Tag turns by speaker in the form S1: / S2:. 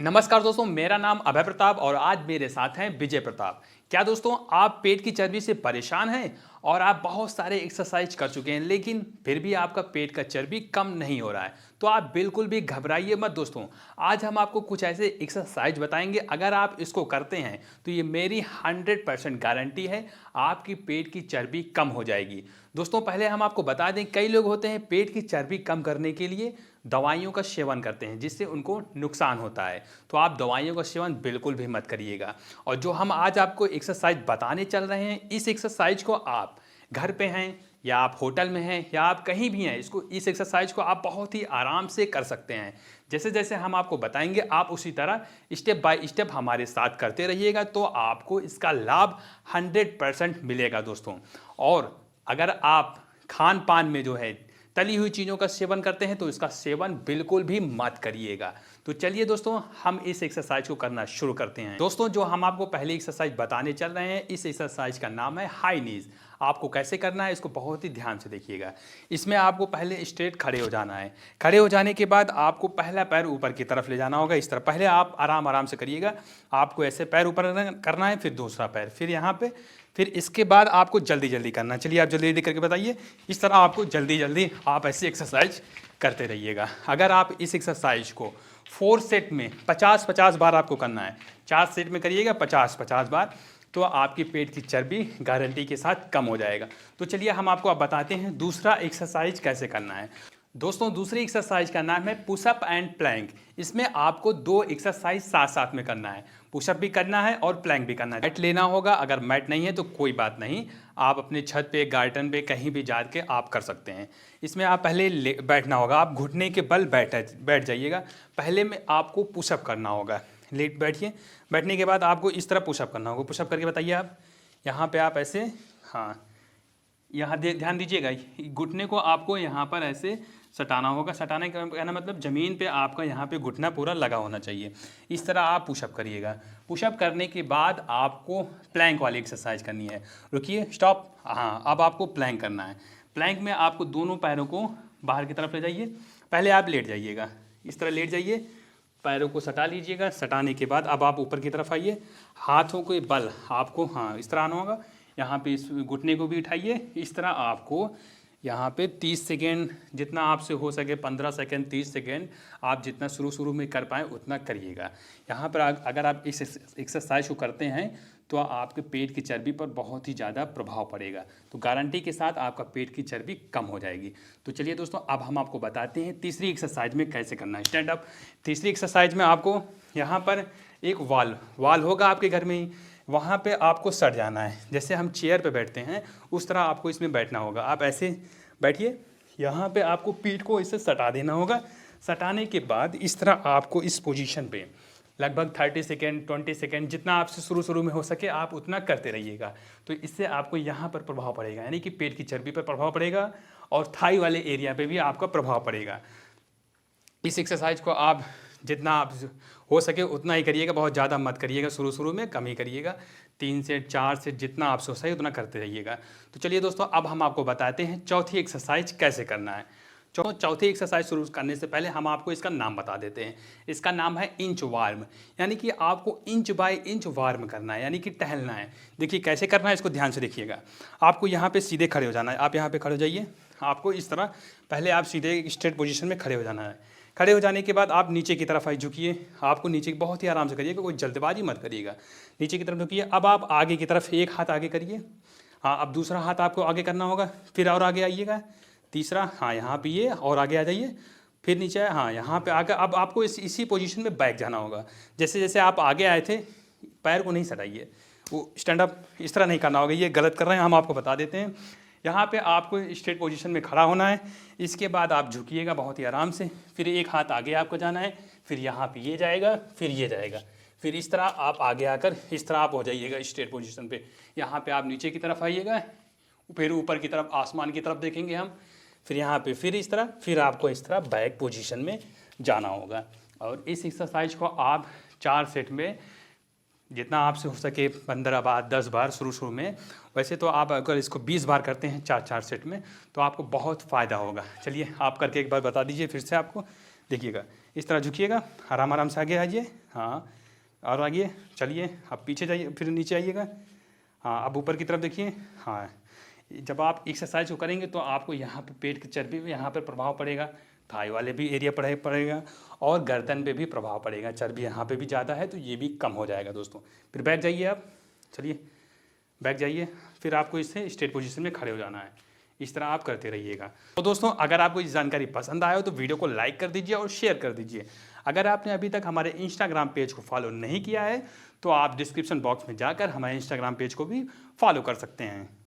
S1: नमस्कार दोस्तों, मेरा नाम अभय प्रताप और आज मेरे साथ हैं विजय प्रताप। क्या दोस्तों आप पेट की चर्बी से परेशान हैं और आप बहुत सारे एक्सरसाइज कर चुके हैं लेकिन फिर भी आपका पेट का चर्बी कम नहीं हो रहा है? तो आप बिल्कुल भी घबराइए मत दोस्तों। आज हम आपको कुछ ऐसे एक्सरसाइज बताएंगे, अगर आप इसको करते हैं तो ये मेरी 100% गारंटी है आपकी पेट की चर्बी कम हो जाएगी। दोस्तों पहले हम आपको बता दें, कई लोग होते हैं पेट की चर्बी कम करने के लिए दवाइयों का सेवन करते हैं जिससे उनको नुकसान होता है। तो आप दवाइयों का सेवन बिल्कुल भी मत करिएगा। और जो हम आज आपको एक्सरसाइज बताने चल रहे हैं, इस एक्सरसाइज को आप घर पे हैं या आप होटल में हैं या आप कहीं भी हैं, इस एक्सरसाइज को आप बहुत ही आराम से कर सकते हैं। जैसे जैसे हम आपको बताएंगे आप उसी तरह स्टेप बाय स्टेप हमारे साथ करते रहिएगा तो आपको इसका लाभ 100% मिलेगा दोस्तों। और अगर आप खान पान में जो है तली हुई चीज़ों का सेवन करते हैं तो इसका सेवन बिल्कुल भी मत करिएगा। तो चलिए दोस्तों हम इस एक्सरसाइज को करना शुरू करते हैं। दोस्तों जो हम आपको पहली एक्सरसाइज बताने चल रहे हैं, इस एक्सरसाइज का नाम है हाई नीज। आपको कैसे करना है इसको बहुत ही ध्यान से देखिएगा। इसमें आपको पहले स्ट्रेट खड़े हो जाना है। खड़े हो जाने के बाद आपको पहला पैर ऊपर की तरफ ले जाना होगा, इस तरह। पहले आप आराम आराम से करिएगा। आपको ऐसे पैर ऊपर करना है, फिर दूसरा पैर, फिर यहाँ पे, फिर इसके बाद आपको जल्दी जल्दी करना है। चलिए आप जल्दी जल्दी करके बताइए। इस तरह आपको जल्दी जल्दी आप ऐसी एक्सरसाइज करते रहिएगा। अगर आप इस एक्सरसाइज को 4 सेट में 50-50 बार आपको करना है, 4 सेट में करिएगा 50-50 बार, तो आपकी पेट की चर्बी गारंटी के साथ कम हो जाएगा। तो चलिए हम आपको अब बताते हैं दूसरा एक्सरसाइज कैसे करना है। दोस्तों दूसरी एक्सरसाइज का नाम है पुशअप एंड प्लैंक। इसमें आपको 2 एक्सरसाइज साथ साथ में करना है। पुशअप भी करना है और प्लैंक भी करना है। मैट लेना होगा, अगर मैट नहीं है तो कोई बात नहीं, आप अपने छत पे गार्डन पे कहीं भी जा के आप कर सकते हैं। इसमें आप पहले बैठना होगा, आप घुटने के बल बैठ जाइएगा। पहले में आपको पुशअप करना होगा। लेट बैठिए। बैठने के बाद आपको इस तरह पुशअप करना होगा। पुशअप करके बताइए आप। यहाँ पे आप ऐसे, हाँ यहाँ ध्यान दीजिएगा, घुटने को आपको यहाँ पर ऐसे सटाना होगा। सटाने का कहना मतलब ज़मीन पे आपका यहाँ पे घुटना पूरा लगा होना चाहिए। इस तरह आप पुशअप करिएगा। पुशअप करने के बाद आपको प्लैंक वाली एक्सरसाइज करनी है। रुकिए, स्टॉप। हाँ, अब आपको प्लैंक करना है। प्लैंक में आपको दोनों पैरों को बाहर की तरफ ले जाइए। पहले आप लेट जाइएगा, इस तरह लेट जाइए, पैरों को सटा लीजिएगा। सटाने के बाद अब आप ऊपर की तरफ आइए। हाथों के बल आपको, हाँ, इस तरह आना होगा। यहाँ पे इस घुटने को भी उठाइए। इस तरह आपको यहाँ पे 30 सेकेंड, जितना आपसे हो सके 15 सेकेंड, 30 सेकेंड, आप जितना शुरू में कर पाएँ उतना करिएगा। यहाँ पर अगर आप इस एक्सरसाइज को करते हैं तो आपके पेट की चर्बी पर बहुत ही ज़्यादा प्रभाव पड़ेगा। तो गारंटी के साथ आपका पेट की चर्बी कम हो जाएगी। तो चलिए दोस्तों अब हम आपको बताते हैं तीसरी एक्सरसाइज में कैसे करना है। Stand up. तीसरी एक्सरसाइज में आपको यहाँ पर एक वाल होगा आपके घर में ही, वहाँ पे आपको सट जाना है। जैसे हम चेयर पे बैठते हैं उस तरह आपको इसमें बैठना होगा। आप ऐसे बैठिए, यहाँ पे आपको पीठ को इसे सटा देना होगा। सटाने के बाद इस तरह आपको इस पोजीशन पे लगभग 30 सेकेंड, 20 सेकेंड, जितना आपसे शुरू में हो सके आप उतना करते रहिएगा। तो इससे आपको यहाँ पर प्रभाव पड़ेगा, यानी कि पेट की चर्बी पर प्रभाव पड़ेगा और थाई वाले एरिया पे भी आपका प्रभाव पड़ेगा। इस एक्सरसाइज को आप जितना आप हो सके उतना ही करिएगा, बहुत ज़्यादा मत करिएगा। शुरू में कम ही करिएगा। 3 सेट 4 सेट जितना आपसे हो सके उतना करते रहिएगा। तो चलिए दोस्तों अब हम आपको बताते हैं चौथी एक्सरसाइज कैसे करना है। चौथी एक्सरसाइज शुरू करने से पहले हम आपको इसका नाम बता देते हैं। इसका नाम है इंच वार्म, यानी कि आपको इंच बाय इंच वार्म करना है, यानी कि टहलना है। देखिए कैसे करना है, इसको ध्यान से देखिएगा। आपको यहाँ पे सीधे खड़े हो जाना है। आप यहाँ पे खड़े हो जाइए। आपको इस तरह पहले आप सीधे स्ट्रेट पोजीशन में खड़े हो जाना है। खड़े हो जाने के बाद आप नीचे की तरफ आई झुकिए। आपको नीचे बहुत ही आराम से करिएगा, कोई जल्दबाजी मत करिएगा। नीचे की तरफ झुकिए। अब आप आगे की तरफ एक हाथ आगे करिए। हाँ, अब दूसरा हाथ आपको आगे करना होगा। फिर और आगे आइएगा। तीसरा, हाँ, यहाँ पे ये और आगे आ जाइए। फिर नीचे, हाँ, यहाँ पे आकर अब आपको इसी पोजीशन में बैक जाना होगा। जैसे जैसे आप आगे आए थे, पैर को नहीं सटाइए, वो स्टैंड अप इस तरह नहीं करना होगा। ये गलत कर रहे हैं, हम आपको बता देते हैं। यहाँ पे आपको स्ट्रेट पोजीशन में खड़ा होना है। इसके बाद आप झुकिएगा बहुत ही आराम से। फिर एक हाथ आगे आपको जाना है, फिर यहाँ पे ये जाएगा, फिर ये जाएगा, फिर इस तरह आप आगे आकर इस तरह आप हो जाइएगा स्ट्रेट पोजीशन पे। यहाँ पे आप नीचे की तरफ आइएगा, फिर ऊपर की तरफ आसमान की तरफ देखेंगे हम, फिर यहाँ पे फिर इस तरह, फिर आपको इस तरह बैक पोजीशन में जाना होगा। और इस एक्सरसाइज को आप 4 सेट में जितना आपसे हो सके 15 बार 10 बार शुरू में। वैसे तो आप अगर इसको 20 बार करते हैं 4 सेट में तो आपको बहुत फ़ायदा होगा। चलिए आप करके एक बार बता दीजिए फिर से आपको। देखिएगा, इस तरह झुकिएगा, आराम आराम से आगे आइए, हाँ, और आगे चलिए, अब पीछे जाइए, फिर नीचे आइएगा, हाँ, अब ऊपर की तरफ देखिए, हाँ। जब आप एक्सरसाइज को करेंगे तो आपको यहाँ पे पेट की चर्बी पे यहाँ पर प्रभाव पड़ेगा, थाई वाले भी एरिया पड़ेगा और गर्दन पे भी प्रभाव पड़ेगा। चर्बी यहाँ पे भी ज़्यादा है तो ये भी कम हो जाएगा दोस्तों। फिर बैठ जाइए आप, चलिए बैठ जाइए, फिर आपको इससे स्ट्रेट पोजीशन में खड़े हो जाना है। इस तरह आप करते रहिएगा। तो दोस्तों, अगर आपको ये जानकारी पसंद आया हो तो वीडियो को लाइक कर दीजिए और शेयर कर दीजिए। अगर आपने अभी तक हमारे इंस्टाग्राम पेज को फॉलो नहीं किया है तो आप डिस्क्रिप्शन बॉक्स में जाकर हमारे इंस्टाग्राम पेज को भी फॉलो कर सकते हैं।